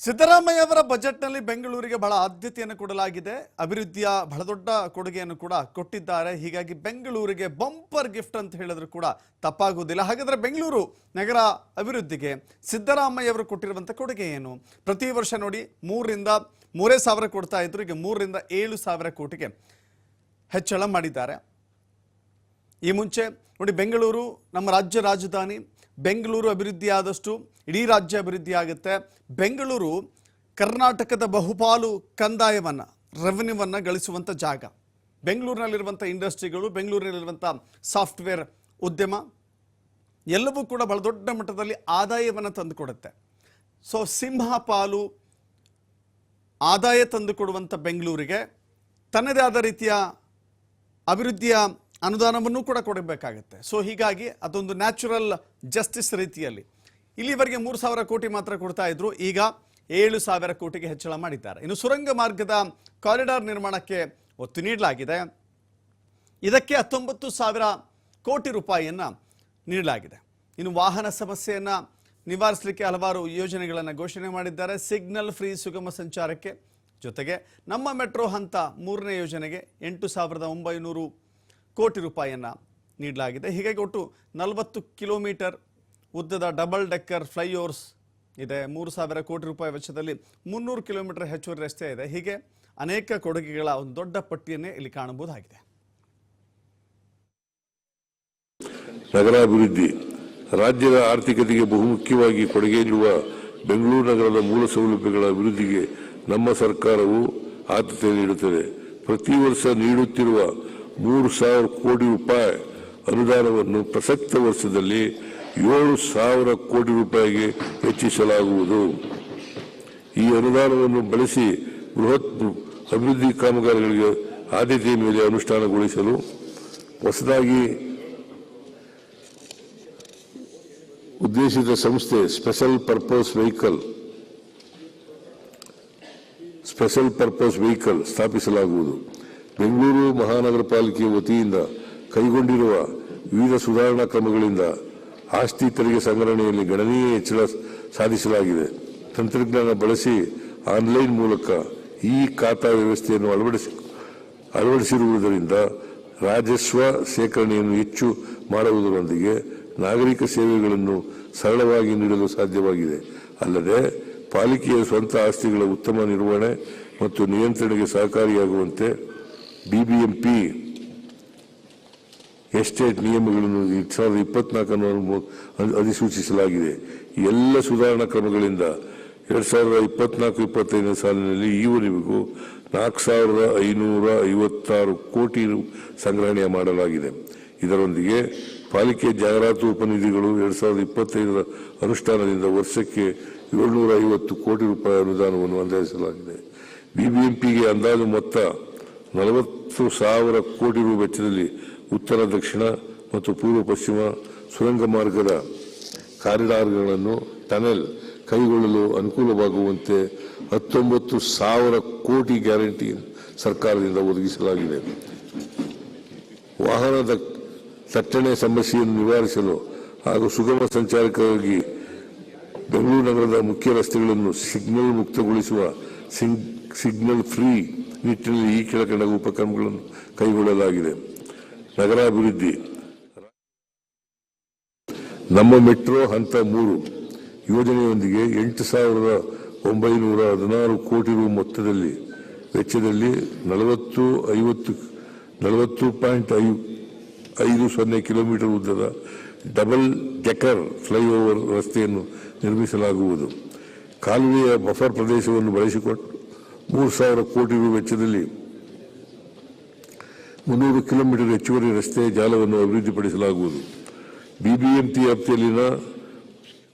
ಸಿದ್ದರಾಮಯ್ಯ ಅವರ ಬಜೆಟ್ನಲ್ಲಿ ಬೆಂಗಳೂರಿಗೆ ಬಹಳ ಆದ್ಯತೆಯನ್ನು ಕೊಡಲಾಗಿದೆ. ಅಭಿವೃದ್ಧಿಯ ಬಹಳ ದೊಡ್ಡ ಕೊಡುಗೆಯನ್ನು ಕೂಡ ಕೊಟ್ಟಿದ್ದಾರೆ. ಹೀಗಾಗಿ ಬೆಂಗಳೂರಿಗೆ ಬಂಪರ್ ಗಿಫ್ಟ್ ಅಂತ ಹೇಳಿದ್ರು ಕೂಡ ತಪ್ಪಾಗುವುದಿಲ್ಲ. ಹಾಗಾದ್ರೆ ಬೆಂಗಳೂರು ನಗರ ಅಭಿವೃದ್ಧಿಗೆ ಸಿದ್ದರಾಮಯ್ಯ ಅವರು ಕೊಟ್ಟಿರುವಂತ ಕೊಡುಗೆ ಏನು? ಪ್ರತಿ ವರ್ಷ ನೋಡಿ 3,000 ಕೊಡ್ತಾ ಇದ್ರು, ಈಗ 3,000 ರಿಂದ 7,000 ಕೋಟಿಗೆ ಹೆಚ್ಚಳ ಮಾಡಿದ್ದಾರೆ. ಈ ಮುಂಚೆ ನೋಡಿ, ಬೆಂಗಳೂರು ನಮ್ಮ ರಾಜ್ಯ ರಾಜಧಾನಿ. ಬೆಂಗಳೂರು ಅಭಿವೃದ್ಧಿ ಆದಷ್ಟು ಇಡೀ ರಾಜ್ಯ ಅಭಿವೃದ್ಧಿ ಆಗುತ್ತೆ. ಬೆಂಗಳೂರು ಕರ್ನಾಟಕದ ಬಹುಪಾಲು ಕಂದಾಯವನ್ನು, ರೆವೆನ್ಯೂವನ್ನು ಗಳಿಸುವಂಥ ಜಾಗ. ಬೆಂಗಳೂರಿನಲ್ಲಿರುವಂಥ ಇಂಡಸ್ಟ್ರಿಗಳು, ಬೆಂಗಳೂರಿನಲ್ಲಿರುವಂಥ ಸಾಫ್ಟ್ವೇರ್ ಉದ್ಯಮ ಎಲ್ಲವೂ ಕೂಡ ಬಹಳ ದೊಡ್ಡ ಮಟ್ಟದಲ್ಲಿ ಆದಾಯವನ್ನು ತಂದುಕೊಡುತ್ತೆ. ಸೊ ಸಿಂಹ ಪಾಲು ಆದಾಯ ತಂದುಕೊಡುವಂಥ ಬೆಂಗಳೂರಿಗೆ ತನ್ನದೇ ಆದ ರೀತಿಯ ಅಭಿವೃದ್ಧಿಯ ಅನುದಾನವನ್ನು ಕೂಡ ಕೊಡಬೇಕಾಗುತ್ತೆ. ಸೊ ಹೀಗಾಗಿ ಅದೊಂದು ನ್ಯಾಚುರಲ್ ಜಸ್ಟಿಸ್ ರೀತಿಯಲ್ಲಿ ಇಲ್ಲಿವರೆಗೆ 3,000 ಕೋಟಿ ಮಾತ್ರ ಕೊಡ್ತಾ ಇದ್ರು, ಈಗ 7,000 ಕೋಟಿಗೆ ಹೆಚ್ಚಳ ಮಾಡಿದ್ದಾರೆ. ಇನ್ನು ಸುರಂಗ ಮಾರ್ಗದ ಕಾರಿಡಾರ್ ನಿರ್ಮಾಣಕ್ಕೆ ಒತ್ತು ನೀಡಲಾಗಿದೆ. ಇದಕ್ಕೆ 19,000 ಕೋಟಿ ರೂಪಾಯಿಯನ್ನು ನೀಡಲಾಗಿದೆ. ಇನ್ನು ವಾಹನ ಸಮಸ್ಯೆಯನ್ನು ನಿವಾರಿಸಲಿಕ್ಕೆ ಹಲವಾರು ಯೋಜನೆಗಳನ್ನು ಘೋಷಣೆ ಮಾಡಿದ್ದಾರೆ. ಸಿಗ್ನಲ್ ಫ್ರೀ ಸುಗಮ ಸಂಚಾರಕ್ಕೆ, ಜೊತೆಗೆ ನಮ್ಮ ಮೆಟ್ರೋ ಹಂತ 3ನೇ ಯೋಜನೆಗೆ 8,900 ಕೋಟಿ ರೂಪಾಯಿಯನ್ನು ನೀಡಲಾಗಿದೆ. ಹೀಗಾಗಿ ಒಟ್ಟು 40 ಕಿಲೋಮೀಟರ್ ಉದ್ದದ ಡಬಲ್ ಡೆಕ್ಕರ್ ಫ್ಲೈಓವರ್ಸ್ ಇದೆ. 3,000 ಕೋಟಿ ರೂಪಾಯಿ ವೆಚ್ಚದಲ್ಲಿ 300 ಕಿಲೋಮೀಟರ್ ಹೆಚ್ಚುವರಿ ರಸ್ತೆ ಇದೆ. ಹೀಗೆ ಅನೇಕ ಕೊಡುಗೆಗಳ ಒಂದು ದೊಡ್ಡ ಪಟ್ಟಿಯನ್ನೇ ಇಲ್ಲಿ ಕಾಣಬಹುದಾಗಿದೆ. ನಗರಾಭಿವೃದ್ಧಿ ರಾಜ್ಯದ ಆರ್ಥಿಕತೆಗೆ ಬಹುಮುಖ್ಯವಾಗಿ ಕೊಡುಗೆ ನೀಡುವ ಬೆಂಗಳೂರು ನಗರದ ಮೂಲ ಸೌಲಭ್ಯಗಳ ಅಭಿವೃದ್ಧಿಗೆ ನಮ್ಮ ಸರ್ಕಾರವು ಆದ್ಯತೆ ನೀಡುತ್ತದೆ. ಪ್ರತಿ ವರ್ಷ ನೀಡುತ್ತಿರುವ 3,000 ಕೋಟಿ ರೂಪಾಯಿ ಅನುದಾನವನ್ನು ಪ್ರಸಕ್ತ ವರ್ಷದಲ್ಲಿ 7,000 ಕೋಟಿ ರೂಪಾಯಿಗೆ ಹೆಚ್ಚಿಸಲಾಗುವುದು. ಈ ಅನುದಾನವನ್ನು ಬಳಸಿ ಬೃಹತ್ ಅಭಿವೃದ್ಧಿ ಕಾಮಗಾರಿಗಳಿಗೆ ಆದ್ಯತೆಯ ಮೇಲೆ ಅನುಷ್ಠಾನಗೊಳಿಸಲು ಹೊಸದಾಗಿ ಉದ್ದೇಶಿತ ಸಂಸ್ಥೆ ಸ್ಪೆಷಲ್ ಪರ್ಪಸ್ ವೆಹಿಕಲ್ ಸ್ಥಾಪಿಸಲಾಗುವುದು. ಬೆಂಗಳೂರು ಮಹಾನಗರ ಪಾಲಿಕೆ ವತಿಯಿಂದ ಕೈಗೊಂಡಿರುವ ವಿವಿಧ ಸುಧಾರಣಾ ಕ್ರಮಗಳಿಂದ ಆಸ್ತಿ ತೆರಿಗೆ ಸಂಗ್ರಹಣೆಯಲ್ಲಿ ಗಣನೀಯ ಹೆಚ್ಚಳ ಸಾಧಿಸಲಾಗಿದೆ. ತಂತ್ರಜ್ಞಾನ ಬಳಸಿ ಆನ್ಲೈನ್ ಮೂಲಕ ಈ ಖಾತಾ ವ್ಯವಸ್ಥೆಯನ್ನು ಅಳವಡಿಸಿರುವುದರಿಂದ ರಾಜಸ್ವ ಶೇಖರಣೆಯನ್ನು ಹೆಚ್ಚು ಮಾಡುವುದರೊಂದಿಗೆ ನಾಗರಿಕ ಸೇವೆಗಳನ್ನು ಸರಳವಾಗಿ ನೀಡಲು ಸಾಧ್ಯವಾಗಿದೆ. ಅಲ್ಲದೆ ಪಾಲಿಕೆಯ ಸ್ವಂತ ಆಸ್ತಿಗಳ ಉತ್ತಮ ನಿರ್ವಹಣೆ ಮತ್ತು ನಿಯಂತ್ರಣೆಗೆ ಸಹಕಾರಿಯಾಗುವಂತೆ ಬಿಬಿಎಂಪಿ ಎಸ್ಟೇಟ್ ನಿಯಮಗಳನ್ನು 2024 ಅಧಿಸೂಚಿಸಲಾಗಿದೆ. ಈ ಎಲ್ಲ ಸುಧಾರಣಾ ಕ್ರಮಗಳಿಂದ 2024-25 ಸಾಲಿನಲ್ಲಿ ಈವರೆಗೂ 4,556 ಕೋಟಿ ಸಂಗ್ರಹಣೆ ಮಾಡಲಾಗಿದೆ. ಇದರೊಂದಿಗೆ ಪಾಲಿಕೆ ಜಾಹೀರಾತು ಉಪನಿಧಿಗಳು 2025 ಅನುಷ್ಠಾನದಿಂದ ವರ್ಷಕ್ಕೆ 750 ಕೋಟಿ ರೂಪಾಯಿ ಅನುದಾನವನ್ನು ಅಂದಾಜಿಸಲಾಗಿದೆ. ಬಿಬಿಎಂಪಿಗೆ ಅಂದಾಜು ಮೊತ್ತ 40,000 ಕೋಟಿ ರು ವೆಚ್ಚದಲ್ಲಿ ಉತ್ತರ, ದಕ್ಷಿಣ ಮತ್ತು ಪೂರ್ವ ಪಶ್ಚಿಮ ಸುರಂಗ ಮಾರ್ಗದ ಕಾರಿಡಾರ್ಗಳನ್ನು ಟನೆಲ್ ಕೈಗೊಳ್ಳಲು ಅನುಕೂಲವಾಗುವಂತೆ 19,000 ಕೋಟಿ ಗ್ಯಾರಂಟಿ ಸರ್ಕಾರದಿಂದ ಒದಗಿಸಲಾಗಿದೆ. ವಾಹನದ ದಟ್ಟಣೆ ಸಮಸ್ಯೆಯನ್ನು ನಿವಾರಿಸಲು ಹಾಗೂ ಸುಗಮ ಸಂಚಾರಕ್ಕಾಗಿ ಬೆಂಗಳೂರು ನಗರದ ಮುಖ್ಯ ರಸ್ತೆಗಳನ್ನು ಸಿಗ್ನಲ್ ಮುಕ್ತಗೊಳಿಸುವ ಸಿಗ್ನಲ್ ಫ್ರೀ ನಿಟ್ಟಿನಲ್ಲಿ ಈ ಕೆಳಕಂಡ ಉಪಕ್ರಮಗಳನ್ನು ಕೈಗೊಳ್ಳಲಾಗಿದೆ. ನಗರಾಭಿವೃದ್ಧಿ ನಮ್ಮ ಮೆಟ್ರೋ ಹಂತ 3 ಯೋಜನೆಯೊಂದಿಗೆ 8,916 ಕೋಟಿ ರು ಮೊತ್ತದಲ್ಲಿ ವೆಚ್ಚದಲ್ಲಿ 40.50 ಕಿಲೋಮೀಟರ್ ಉದ್ದದ ಡಬಲ್ ಡೆಕ್ಕರ್ ಫ್ಲೈಓವರ್ ರಸ್ತೆಯನ್ನು ನಿರ್ಮಿಸಲಾಗುವುದು. ಕಾಲುವೆಯ ಬಫರ್ ಪ್ರದೇಶವನ್ನು ಬಳಸಿಕೊಂಡು 3,000 ಕೋಟಿ ರು ವೆಚ್ಚದಲ್ಲಿ 300 ಕಿಲೋಮೀಟರ್ ಹೆಚ್ಚುವರಿ ರಸ್ತೆ ಜಾಲವನ್ನು ಅಭಿವೃದ್ಧಿಪಡಿಸಲಾಗುವುದು. ಬಿಬಿಎಂಪಿ ವ್ಯಾಪ್ತಿಯಲ್ಲಿನ